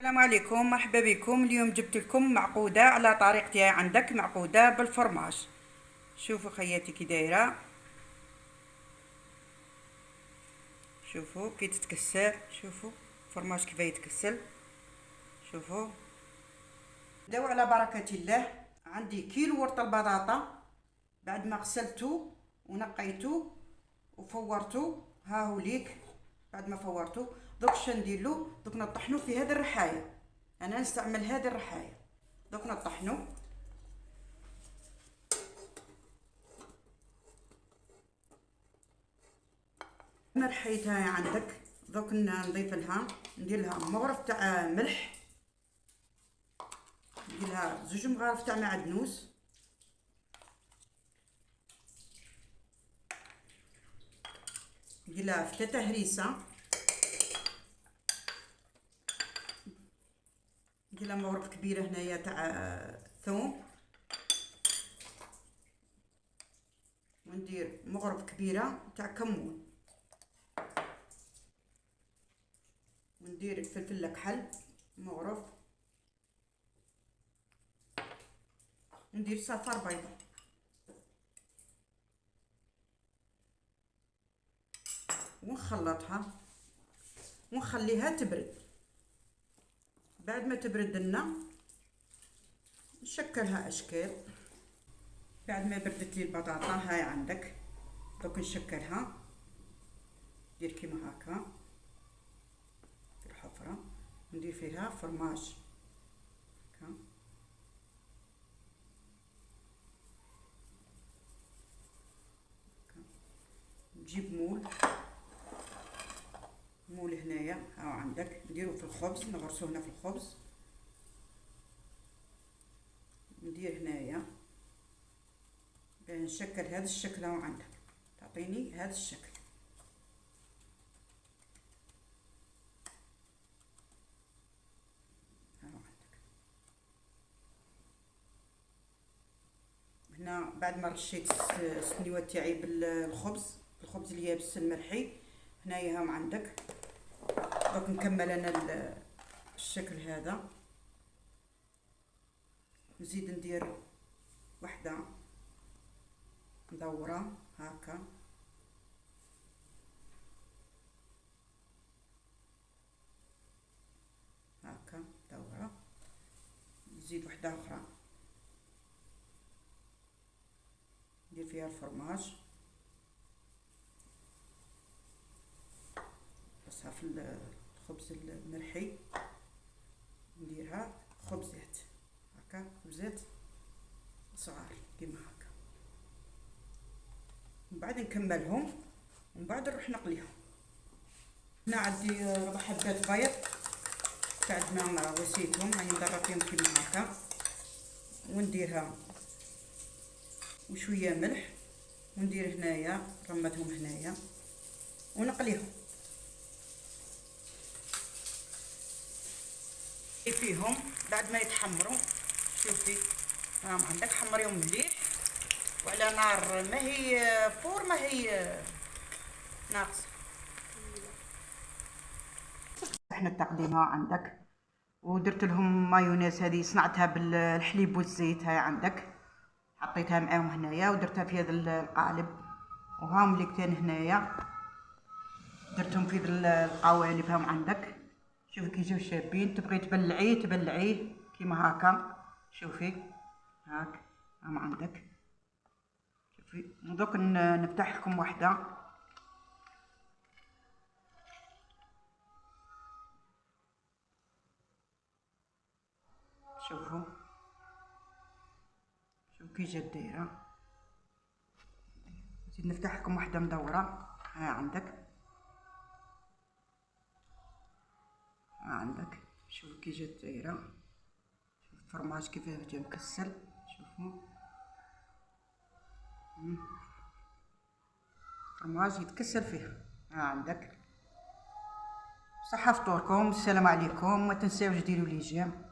السلام عليكم، مرحبا بكم. اليوم جبت لكم معقوده على طريقتي. عندك معقوده بالفرماج. شوفوا خياتي كي دايره، شوفوا كي تتكسر، شوفوا الفرماج كيف يتكسل. شوفوا نبداو على بركه الله. عندي كيلو ورط البطاطا بعد ما غسلته ونقيته وفورته. ها هو ليك بعد ما فورته. دوك اش ندير له؟ دوك نطحنو في هذه الرحايه. انا نستعمل هذه الرحايه. دوك نطحنو. رحيتها عندك. دوك نضيف لها، ندير لها مغرف تاع ملح، ندير لها 2 مغارف تاع معدنوس، ندير لها 3 هريسه، ندير لها مغرف كبيره هنايا تاع ثوم، وندير مغرف كبيره تاع كمون، وندير فلفل كحل مغرف، وندير صفار بيضاء، ونخلطها ونخليها تبرد. بعد ما تبرد لنا نشكلها اشكال. بعد ما بردت لي البطاطا هاي عندك، دوك نشكلها. ندير كيما هكا في الحفره، ندير فيها فرماج هكا. نجيب مول هنايا ها عندك، نديرو في الخبز، نغرسو هنا في الخبز. ندير هنايا باه نشكل هذا الشكل ها عندك، تعطيني هذا الشكل. ها عندك هنا. بعد ما رشيت السنيوات تاعي بالخبز اليابس الملحي هنايا هم عندك. دوك نكمل انا الشكل هذا. نزيد ندير وحده مدوره هكا، هكا مدوره. نزيد وحده اخرى ندير فيها الفرماج، بصها في الخبز الملحي. نديرها خبزات هكا، خبزات صغار كيما هكا. من بعد نكملهم ومن بعد نروح نقليهم. هنا عندي 4 حبات بيض بعد ما غسيتهم، راني مضرة فيهم كيما هكا. ونديرها وشويه ملح، وندير هنايا رمتهم هنايا ونقليهم فيهم. بعد ما يتحمروا شوفي راهم عندك، حمريهم مليح وعلى نار ما هي فور ما هي ناقصه. احنا التقديم ها عندك، ودرت لهم مايونيز هذه صنعتها بالحليب والزيت. هاي عندك حطيتها معاهم هنايا ودرتها في هذا القالب. وهاهم ليكتين هنايا درتهم في القوالب هاهم عندك. شوفي كي جاو شابين. تبغي تبلعيه كيما هكا. شوفي هاك هاهم عندك. شوفي دوك نفتح لكم وحده. شوفوا كي جات دايره. نزيد نفتح لكم وحده مدوره. ها عندك، ها عندك. شوفوا كي جات دايره. شوف الفرماج كيف جا مكسل. شوفوا الفرماج يتكسل فيه. ها عندك. صحة فطوركم. السلام عليكم. ما تنساوش ديروا لي جيم.